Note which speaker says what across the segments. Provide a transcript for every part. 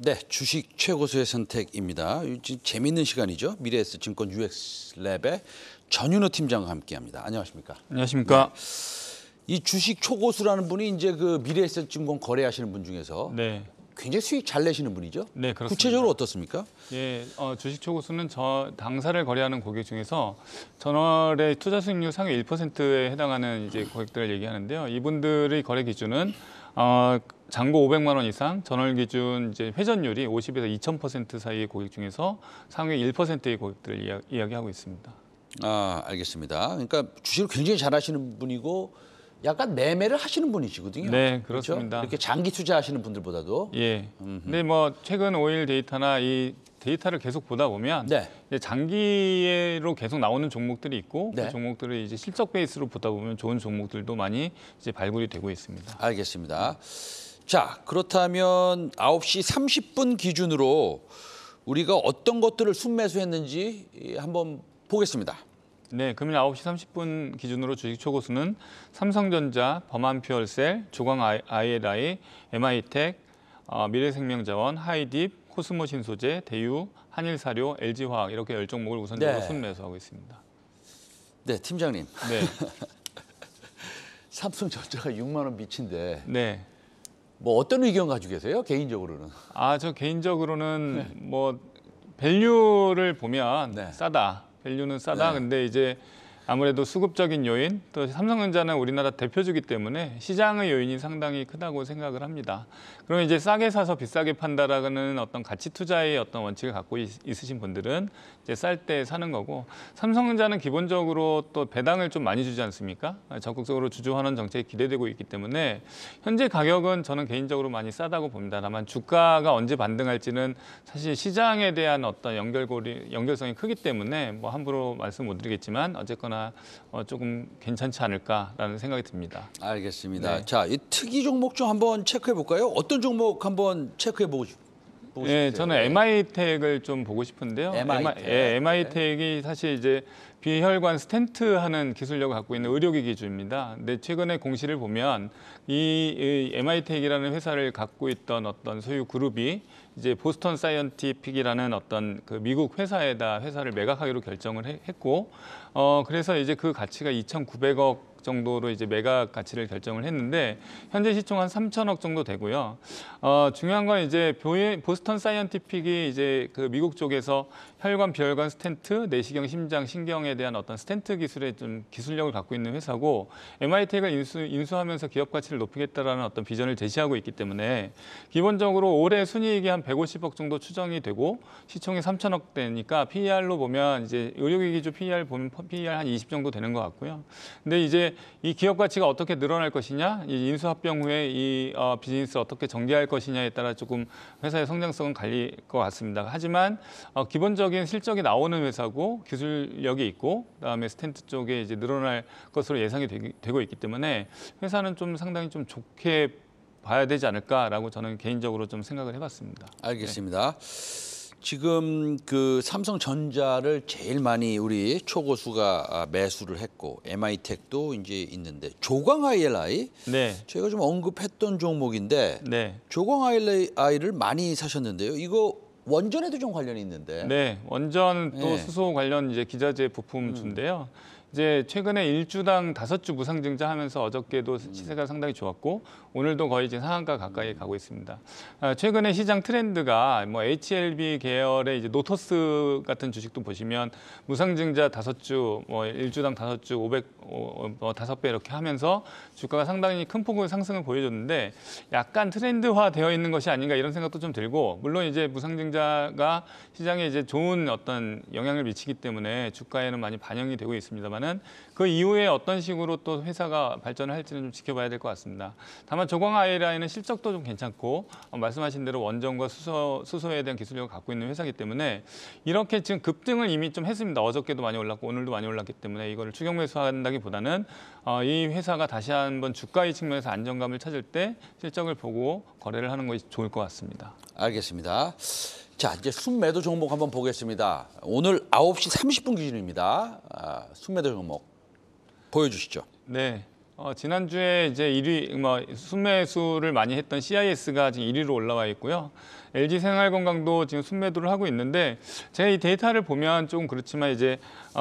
Speaker 1: 네, 주식 최고수의 선택입니다. 지금 재미있는 시간이죠. 미래에셋증권 UX랩의 전윤호 팀장과 함께합니다. 안녕하십니까?
Speaker 2: 안녕하십니까?
Speaker 1: 이 주식 초고수라는 분이 이제 그 미래에셋증권 거래하시는 분 중에서
Speaker 2: 네,
Speaker 1: 굉장히 수익 잘 내시는 분이죠.
Speaker 2: 네 그렇습니다.
Speaker 1: 구체적으로 어떻습니까?
Speaker 2: 예, 주식 초고수는 당사를 거래하는 고객 중에서 전월의 투자 수익률 상위 1%에 해당하는 이제 고객들을 얘기하는데요. 이분들의 거래 기준은 잔고 500만 원 이상, 전월 기준 이제 회전율이 50에서 2000% 사이의 고객 중에서 상위 1%의 고객들을 이야기하고 있습니다.
Speaker 1: 아, 알겠습니다. 그러니까 주식을 굉장히 잘하시는 분이고 약간 매매를 하시는 분이시거든요.
Speaker 2: 네,
Speaker 1: 그렇죠?
Speaker 2: 그렇습니다.
Speaker 1: 이렇게 장기 투자하시는 분들보다도.
Speaker 2: 예. 근데 뭐 최근 5일 데이터나 이 데이터를 계속 보다 보면
Speaker 1: 네.
Speaker 2: 이제 장기로 계속 나오는 종목들이 있고
Speaker 1: 네.
Speaker 2: 그 종목들을 이제 실적 베이스로 보다 보면 좋은 종목들도 많이 이제 발굴이 되고 있습니다.
Speaker 1: 알겠습니다. 자, 그렇다면 9시 30분 기준으로 우리가 어떤 것들을 순매수했는지 한번 보겠습니다.
Speaker 2: 네, 금일 9시 30분 기준으로 주식 초고수는 삼성전자, 범한퓨얼셀, 조광ILI, MI텍, 미래생명자원, 하이딥, 코스모신소재, 대유, 한일사료, LG화학 이렇게 10종목을 우선적으로
Speaker 1: 네.
Speaker 2: 순매수하고 있습니다.
Speaker 1: 네, 팀장님.
Speaker 2: 네,
Speaker 1: 삼성전자가 6만 원 미친데
Speaker 2: 네.
Speaker 1: 뭐 어떤 의견 가지고 계세요? 개인적으로는.
Speaker 2: 저 개인적으로는 뭐 밸류를 보면
Speaker 1: 네.
Speaker 2: 싸다. 밸류는 싸다.
Speaker 1: 네.
Speaker 2: 근데 이제 아무래도 수급적인 요인, 또 삼성전자는 우리나라 대표주기 때문에 시장의 요인이 상당히 크다고 생각을 합니다. 그러면 이제 싸게 사서 비싸게 판다라는 어떤 가치 투자의 어떤 원칙을 갖고 있으신 분들은 이제 쌀 때 사는 거고, 삼성전자는 기본적으로 또 배당을 좀 많이 주지 않습니까? 적극적으로 주주환원 정책이 기대되고 있기 때문에 현재 가격은 저는 개인적으로 많이 싸다고 봅니다. 다만 주가가 언제 반등할지는 사실 시장에 대한 어떤 연결성이 크기 때문에 뭐 함부로 말씀 못 드리겠지만 어쨌거나 조금 괜찮지 않을까라는 생각이 듭니다.
Speaker 1: 알겠습니다.
Speaker 2: 네.
Speaker 1: 자, 이 특이 종목 좀 한번 체크해 볼까요? 어떤 종목 한번 체크해 보고 싶으세요?
Speaker 2: 네, 저는 MI텍을 좀 보고 싶은데요.
Speaker 1: MI텍.
Speaker 2: MI텍이 사실 이제 비혈관 스텐트 하는 기술력을 갖고 있는 의료기기 주입니다. 근데 최근에 공시를 보면 이 MI텍이라는 회사를 갖고 있던 어떤 소유 그룹이 이제 보스턴 사이언티픽이라는 어떤 그 미국 회사를 매각하기로 결정을 했고, 그래서 이제 그 가치가 2,900억 정도로 이제 매각 가치를 결정을 했는데 현재 시총 한 3천억 정도 되고요. 중요한 건 이제 보스턴 사이언티픽이 이제 그 미국 쪽에서 혈관, 비혈관 스텐트, 내시경, 심장, 신경에 대한 어떤 스텐트 기술의 좀 기술력을 갖고 있는 회사고, MI텍을 인수하면서 기업 가치를 높이겠다라는 어떤 비전을 제시하고 있기 때문에 기본적으로 올해 순이익이 한 150억 정도 추정이 되고 시총이 3천억 대니까 PER로 보면 이제 의료기기주 PER 보면 PER 한 20 정도 되는 것 같고요. 근데 이제 이 기업 가치가 어떻게 늘어날 것이냐, 이 인수 합병 후에 이 비즈니스를 어떻게 전개할 것이냐에 따라 조금 회사의 성장성은 갈릴 것 같습니다. 하지만 기본적인 실적이 나오는 회사고 기술력이 있고 그다음에 스텐트 쪽에 이제 늘어날 것으로 예상이 되고 있기 때문에 회사는 좀 상당히 좀 좋게 봐야 되지 않을까라고 저는 개인적으로 좀 생각을 해봤습니다.
Speaker 1: 알겠습니다. 지금 그 삼성전자를 제일 많이 우리 초고수가 매수를 했고 MI텍도 이제 있는데 조광ILI
Speaker 2: 네.
Speaker 1: 저희가 좀 언급했던 종목인데
Speaker 2: 네.
Speaker 1: 조광ILI를 많이 사셨는데요. 이거 원전에도 좀 관련이 있는데.
Speaker 2: 네, 원전 또
Speaker 1: 네.
Speaker 2: 수소 관련 이제 기자재 부품주인데요. 이제 최근에 일주당 5주 무상증자 하면서 어저께도 시세가 상당히 좋았고 오늘도 거의 이제 상한가 가까이 가고 있습니다. 최근에 시장 트렌드가 뭐 HLB 계열의 이제 노토스 같은 주식도 보시면 무상증자 5주, 뭐 일주당 5주 500배 이렇게 하면서 주가가 상당히 큰 폭의 상승을 보여줬는데 약간 트렌드화 되어 있는 것이 아닌가 이런 생각도 좀 들고, 물론 이제 무상증자가 시장에 이제 좋은 어떤 영향을 미치기 때문에 주가에는 많이 반영이 되고 있습니다만 그 이후에 어떤 식으로 또 회사가 발전을 할지는 좀 지켜봐야 될 것 같습니다. 다만 조광ILI는 실적도 좀 괜찮고 말씀하신 대로 원전과 수소에 대한 기술력을 갖고 있는 회사이기 때문에 이렇게 지금 급등을 이미 좀 했습니다. 어저께도 많이 올랐고 오늘도 많이 올랐기 때문에 이거를 추격 매수한다기보다는 이 회사가 다시 한번 주가의 측면에서 안정감을 찾을 때 실적을 보고 거래를 하는 것이 좋을 것 같습니다.
Speaker 1: 알겠습니다. 자, 이제 순매도 종목 한번 보겠습니다. 오늘 9시 30분 기준입니다. 순매도 종목 보여주시죠.
Speaker 2: 네, 지난주에 이제 1위 순매수를 많이 했던 CIS가 지금 1위로 올라와 있고요. LG 생활건강도 지금 순매도를 하고 있는데 제가 이 데이터를 보면 조금 그렇지만 이제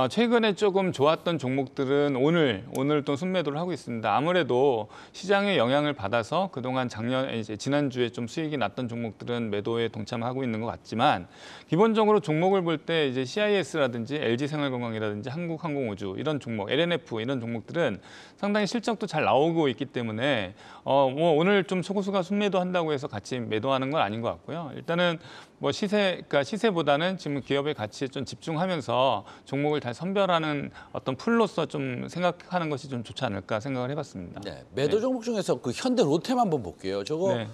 Speaker 2: 최근에 조금 좋았던 종목들은 오늘 또 순매도를 하고 있습니다. 아무래도 시장의 영향을 받아서 그동안 지난주에 좀 수익이 났던 종목들은 매도에 동참하고 있는 것 같지만 기본적으로 종목을 볼 때 이제 CIS라든지 LG 생활건강이라든지 한국항공우주 이런 종목, LNF 이런 종목들은 상당히 실적도 잘 나오고 있기 때문에 오늘 좀 소구수가 순매도 한다고 해서 같이 매도하는 건 아닌 것 같고요. 일단은 그러니까 시세보다는 지금 기업의 가치에 좀 집중하면서 종목을 잘 선별하는 어떤 풀로서 좀 생각하는 것이 좀 좋지 않을까 생각을 해봤습니다.
Speaker 1: 네, 매도 종목 중에서 그 현대 로템 한번 볼게요. 저거
Speaker 2: 네.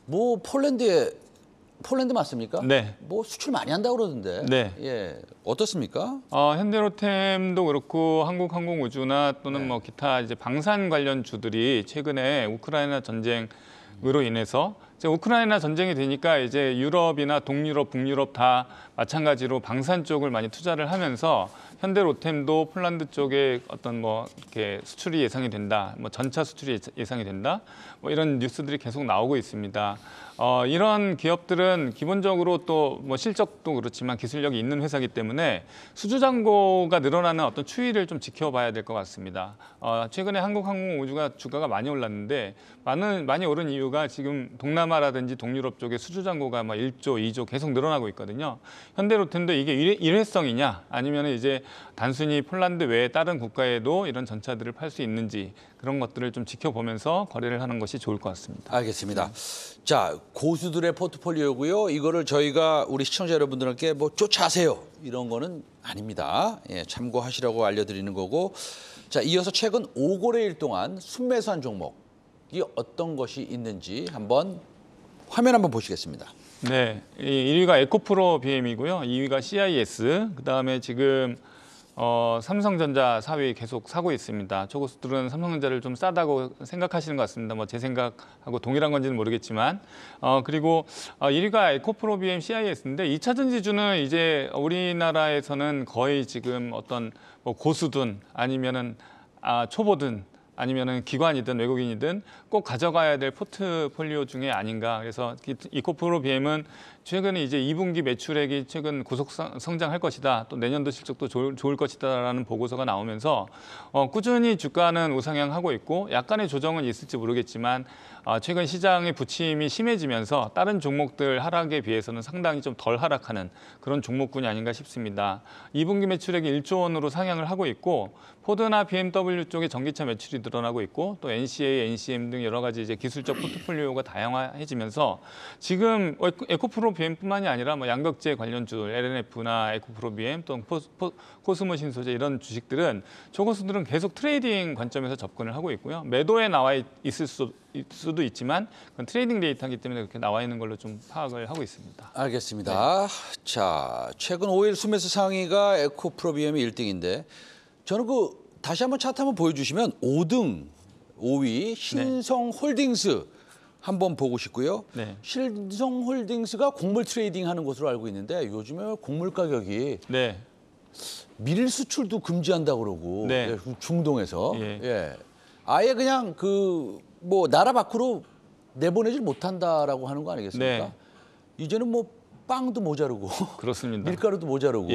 Speaker 1: 뭐 폴란드 맞습니까?
Speaker 2: 네.
Speaker 1: 뭐 수출 많이 한다고 그러던데.
Speaker 2: 네.
Speaker 1: 예, 어떻습니까?
Speaker 2: 현대로템도 그렇고 한국항공우주나 또는 뭐 기타 이제 방산 관련 주들이 최근에 우크라이나 전쟁으로 인해서 이제 우크라이나 전쟁이 되니까 이제 유럽이나 동유럽, 북유럽 다 마찬가지로 방산 쪽을 많이 투자를 하면서 현대로템도 폴란드 쪽에 어떤 이렇게 수출이 예상이 된다, 전차 수출이 예상이 된다, 이런 뉴스들이 계속 나오고 있습니다. 이런 기업들은 기본적으로 또 실적도 그렇지만 기술력이 있는 회사이기 때문에 수주 잔고가 늘어나는 어떤 추이를 좀 지켜봐야 될 것 같습니다. 최근에 한국항공우주가 주가가 많이 올랐는데 많이 오른 이유가 지금 동남아라든지 동유럽 쪽에 수주 잔고가 1조, 2조 계속 늘어나고 있거든요. 현대로템도 이게 일회성이냐 아니면 이제 단순히 폴란드 외에 다른 국가에도 이런 전차들을 팔 수 있는지 그런 것들을 좀 지켜보면서 거래를 하는 것이 좋을 것 같습니다.
Speaker 1: 알겠습니다. 자, 고수들의 포트폴리오고요. 이거를 저희가 우리 시청자 여러분들께 쫓아하세요 이런 거는 아닙니다. 예, 참고하시라고 알려드리는 거고. 자, 이어서 최근 5거래일 동안 순매수한 종목이 어떤 것이 있는지 한번 화면 한번 보시겠습니다.
Speaker 2: 네, 1위가 에코프로 BM이고요. 2위가 CIS, 그다음에 지금 삼성전자 4위 계속 사고 있습니다. 초고수들은 삼성전자를 좀 싸다고 생각하시는 것 같습니다. 제 생각하고 동일한 건지는 모르겠지만 그리고 1위가 에코프로 BM CIS인데 2차 전지주는 이제 우리나라에서는 거의 지금 어떤 고수든 아니면은 초보든 아니면은 기관이든 외국인이든 꼭 가져가야 될 포트폴리오 중에 아닌가. 그래서 이코프로 BM은 최근에 이제 2분기 매출액이 최근 고속 성장할 것이다. 또 내년도 실적도 좋을 것이다라는 보고서가 나오면서 꾸준히 주가는 우상향하고 있고 약간의 조정은 있을지 모르겠지만 최근 시장의 부침이 심해지면서 다른 종목들 하락에 비해서는 상당히 좀 덜 하락하는 그런 종목군이 아닌가 싶습니다. 2분기 매출액이 1조 원으로 상향을 하고 있고 포드나 BMW 쪽에 전기차 매출이 늘어나고 있고 또 NCA, NCM 등 여러 가지 이제 기술적 포트폴리오가 다양화해지면서 지금 에코프로 BM뿐만이 아니라 양극재 관련주 LNF나 에코프로 BM 또 코스모 신소재 이런 주식들은 초고수들은 계속 트레이딩 관점에서 접근을 하고 있고요. 매도에 나와 있을 수도 있지만 그건 트레이딩 데이터이기 때문에 그렇게 나와 있는 걸로 좀 파악을 하고 있습니다.
Speaker 1: 알겠습니다. 네. 자, 최근 5일 순매수 상위가 에코프로 BM이 1등인데 저는 다시 한번 차트 한번 보여주시면 5등, 5위 신성홀딩스 한번 보고 싶고요. 네. 신성홀딩스가 곡물 트레이딩 하는 곳으로 알고 있는데 요즘에 곡물 가격이 밀 수출도 금지한다고 그러고 중동에서 아예 그냥 나라 밖으로 내보내질 못한다라고 하는 거 아니겠습니까? 이제는 빵도 모자르고
Speaker 2: 그렇습니다.
Speaker 1: 밀가루도 모자르고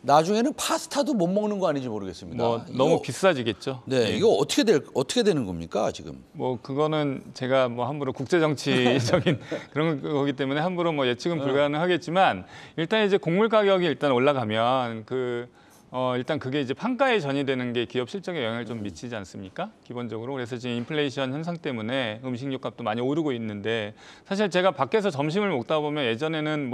Speaker 1: 나중에는 파스타도 못 먹는 거 아닌지 모르겠습니다.
Speaker 2: 너무 비싸지겠죠.
Speaker 1: 네, 이거 어떻게 되는 겁니까 지금?
Speaker 2: 그거는 제가 함부로 국제 정치적인 그런 거기 때문에 함부로 예측은 불가능하겠지만 일단 이제 곡물 가격이 일단 올라가면 일단 그게 이제 판가에 전이되는 게 기업 실적에 영향을 좀 미치지 않습니까? 기본적으로. 그래서 지금 인플레이션 현상 때문에 음식료 값도 많이 오르고 있는데 사실 제가 밖에서 점심을 먹다 보면 예전에는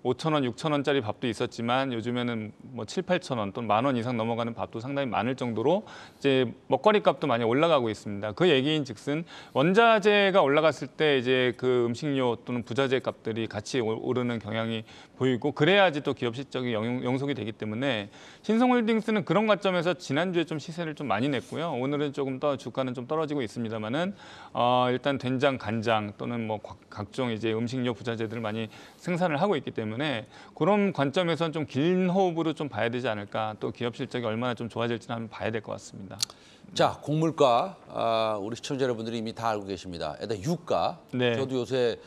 Speaker 2: 5,000원, 6,000원짜리 밥도 있었지만 요즘에는 7, 8,000원 또는 10,000원 이상 넘어가는 밥도 상당히 많을 정도로 이제 먹거리 값도 많이 올라가고 있습니다. 그 얘기인즉슨 원자재가 올라갔을 때 이제 그 음식료 또는 부자재 값들이 같이 오르는 경향이 보이고 그래야지 또 기업 실적이 영속이 되기 때문에 신성홀딩스는 그런 관점에서 지난주에 좀 시세를 좀 많이 냈고요. 오늘은 조금 더 주가는 좀 떨어지고 있습니다만은 일단 된장, 간장 또는 각종 이제 음식료 부자재들을 많이 생산을 하고 있기 때문에 그런 관점에서는 좀 긴 호흡으로 좀 봐야 되지 않을까. 또 기업 실적이 얼마나 좀 좋아질지는 한번 봐야 될 것 같습니다.
Speaker 1: 자, 곡물가 우리 시청자 여러분들이 이미 다 알고 계십니다. 에다 유가.
Speaker 2: 네.
Speaker 1: 저도 요새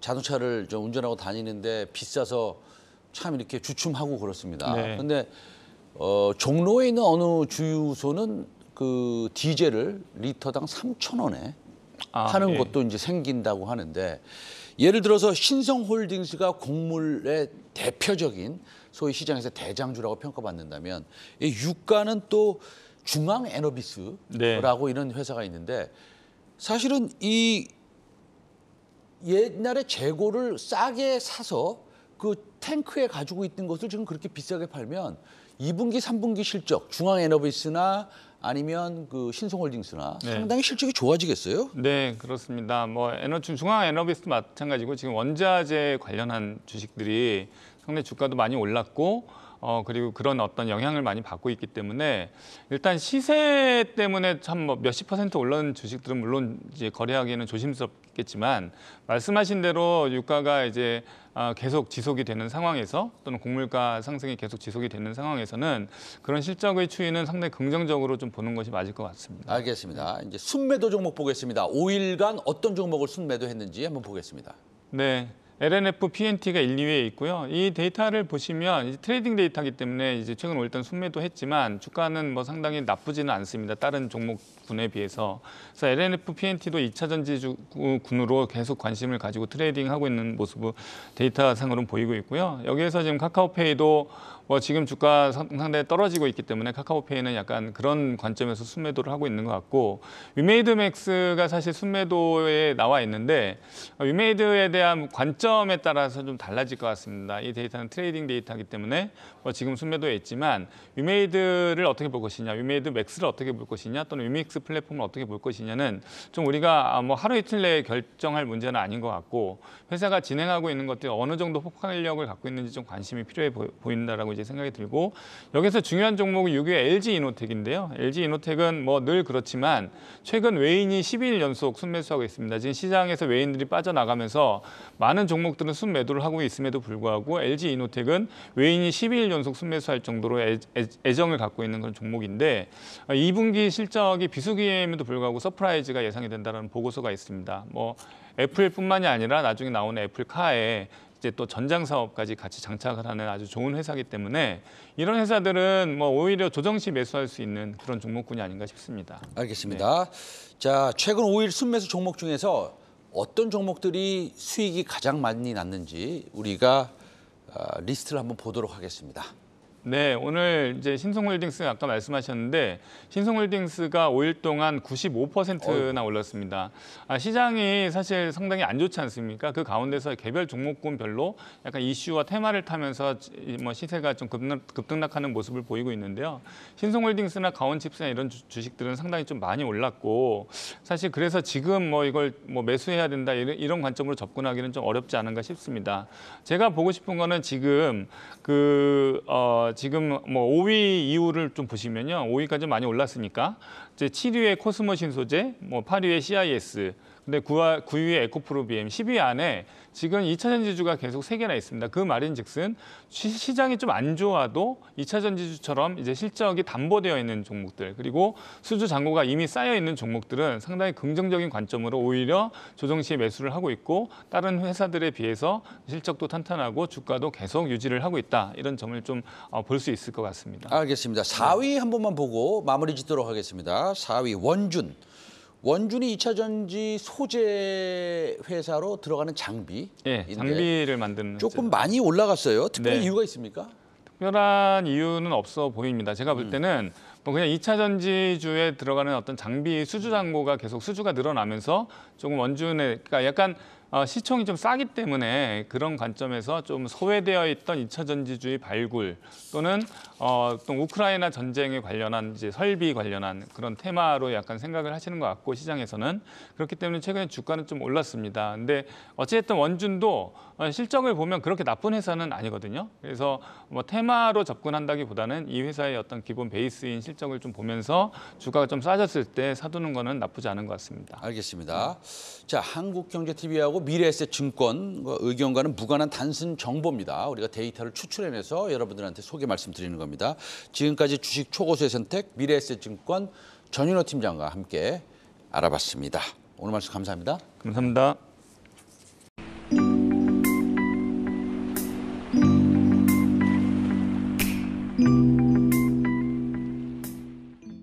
Speaker 1: 자동차를 좀 운전하고 다니는데 비싸서 참 이렇게 주춤하고 그렇습니다.
Speaker 2: 네.
Speaker 1: 그런데 종로에 있는 어느 주유소는 그 디젤을 리터당 3,000원에 하는
Speaker 2: 예.
Speaker 1: 것도 이제 생긴다고 하는데 예를 들어서 신성홀딩스가 곡물의 대표적인 소위 시장에서 대장주라고 평가받는다면 이 유가는 또 중앙에너비스라고
Speaker 2: 네.
Speaker 1: 이런 회사가 있는데 사실은 이 옛날에 재고를 싸게 사서 그 탱크에 가지고 있는 것을 지금 그렇게 비싸게 팔면 2분기, 3분기 실적 중앙에너비스나 아니면 그 신성홀딩스나
Speaker 2: 네.
Speaker 1: 상당히 실적이 좋아지겠어요?
Speaker 2: 네, 그렇습니다. 뭐 중앙에너비스도 마찬가지고 지금 원자재 관련한 주식들이 상당히 주가도 많이 올랐고 그리고 그런 어떤 영향을 많이 받고 있기 때문에 일단 시세 때문에 참 뭐 몇십 % 올라온 주식들은 물론 이제 거래하기에는 조심스럽겠지만 말씀하신 대로 유가가 이제 계속 지속이 되는 상황에서 또는 곡물가 상승이 계속 지속이 되는 상황에서는 그런 실적의 추이는 상당히 긍정적으로 좀 보는 것이 맞을 것 같습니다.
Speaker 1: 알겠습니다. 이제 순매도 종목 보겠습니다. 5일간 어떤 종목을 순매도했는지 한번 보겠습니다.
Speaker 2: 네. LNF PNT가 1, 2위에 있고요. 이 데이터를 보시면 이제 트레이딩 데이터이기 때문에 이제 최근 일단 순매도 했지만 주가는 뭐 상당히 나쁘지는 않습니다. 다른 종목군에 비해서. 그래서 LNF PNT도 2차 전지군으로 계속 관심을 가지고 트레이딩하고 있는 모습을 데이터상으로는 보이고 있고요. 여기에서 지금 카카오페이도 뭐 지금 주가 상당히 떨어지고 있기 때문에 카카오페이는 약간 그런 관점에서 순매도를 하고 있는 것 같고 위메이드맥스가 사실 순매도에 나와 있는데 위메이드에 대한 관점에 따라서 좀 달라질 것 같습니다. 이 데이터는 트레이딩 데이터이기 때문에 뭐 지금 순매도에 있지만 위메이드를 어떻게 볼 것이냐, 위메이드 맥스를 어떻게 볼 것이냐 또는 위믹스 플랫폼을 어떻게 볼 것이냐는 좀 우리가 뭐 하루 이틀 내에 결정할 문제는 아닌 것 같고 회사가 진행하고 있는 것들이 어느 정도 폭발력을 갖고 있는지 좀 관심이 필요해 보인다라고 이제 생각이 들고 여기서 중요한 종목은 6위 LG 이노텍인데요. LG 이노텍은 뭐 늘 그렇지만 최근 외인이 12일 연속 순매수하고 있습니다. 지금 시장에서 외인들이 빠져나가면서 많은 종목들은 순매도를 하고 있음에도 불구하고 LG 이노텍은 외인이 12일 연속 순매수할 정도로 애정을 갖고 있는 그런 종목인데 2분기 실적이 비수기임에도 불구하고 서프라이즈가 예상이 된다는 보고서가 있습니다. 뭐 애플뿐만이 아니라 나중에 나오는 애플카에 이제 또 전장 사업까지 같이 장착을 하는 아주 좋은 회사이기 때문에 이런 회사들은 뭐 오히려 조정 시 매수할 수 있는 그런 종목군이 아닌가 싶습니다.
Speaker 1: 알겠습니다. 자, 최근 5일 순매수 종목 중에서 어떤 종목들이 수익이 가장 많이 났는지 우리가 리스트를 한번 보도록 하겠습니다.
Speaker 2: 네, 오늘 이제 신성홀딩스 아까 말씀하셨는데 신성홀딩스가 5일 동안 95%나 올랐습니다. 시장이 사실 상당히 안 좋지 않습니까? 그 가운데서 개별 종목군별로 약간 이슈와 테마를 타면서 뭐 시세가 좀 급등락하는 모습을 보이고 있는데요. 신성홀딩스나 가온칩스나 이런 주식들은 상당히 좀 많이 올랐고 사실 그래서 지금 뭐 이걸 뭐 매수해야 된다 이런 관점으로 접근하기는 좀 어렵지 않은가 싶습니다. 제가 보고 싶은 거는 지금 지금 뭐 5위 이후를 좀 보시면요. 5위까지 많이 올랐으니까 이제 7위에 코스모 신소재, 뭐 8위에 CIS, 근데 9위에 에코프로비엠, 10위 안에 지금 2차 전지주가 계속 3개나 있습니다. 그 말인즉슨 시장이 좀 안 좋아도 2차 전지주처럼 이제 실적이 담보되어 있는 종목들 그리고 수주 잔고가 이미 쌓여 있는 종목들은 상당히 긍정적인 관점으로 오히려 조정 시에 매수를 하고 있고 다른 회사들에 비해서 실적도 탄탄하고 주가도 계속 유지를 하고 있다. 이런 점을 좀 볼 수 있을 것 같습니다.
Speaker 1: 알겠습니다. 4위 한 번만 보고 마무리 짓도록 하겠습니다. 4위 원준. 원준이 2차 전지 소재 회사로 들어가는 장비인데
Speaker 2: 예, 장비를 만드는
Speaker 1: 조금 많이 올라갔어요. 특별한
Speaker 2: 네.
Speaker 1: 이유가 있습니까?
Speaker 2: 특별한 이유는 없어 보입니다. 제가 볼 때는 뭐 그냥 2차 전지주에 들어가는 어떤 장비 수주 잔고가 계속 수주가 늘어나면서 조금 원준에 그러니까 약간 시총이 좀 싸기 때문에 그런 관점에서 좀 소외되어 있던 2차 전지주의 발굴 또는 또 우크라이나 전쟁에 관련한 이제 설비 관련한 그런 테마로 약간 생각을 하시는 것 같고 시장에서는 그렇기 때문에 최근에 주가는 좀 올랐습니다. 근데 어찌됐든 원준도 실적을 보면 그렇게 나쁜 회사는 아니거든요. 그래서 뭐 테마로 접근한다기보다는 이 회사의 어떤 기본 베이스인 실적을 좀 보면서 주가가 좀 싸졌을 때 사두는 거는 나쁘지 않은 것 같습니다.
Speaker 1: 알겠습니다. 자, 한국경제TV하고 미래에셋증권 의견과는 무관한 단순 정보입니다. 우리가 데이터를 추출해내서 여러분들한테 소개 말씀드리는 겁니다. 지금까지 주식 초고수의 선택 미래에셋증권 전윤호 팀장과 함께 알아봤습니다. 오늘 말씀 감사합니다.
Speaker 2: 감사합니다.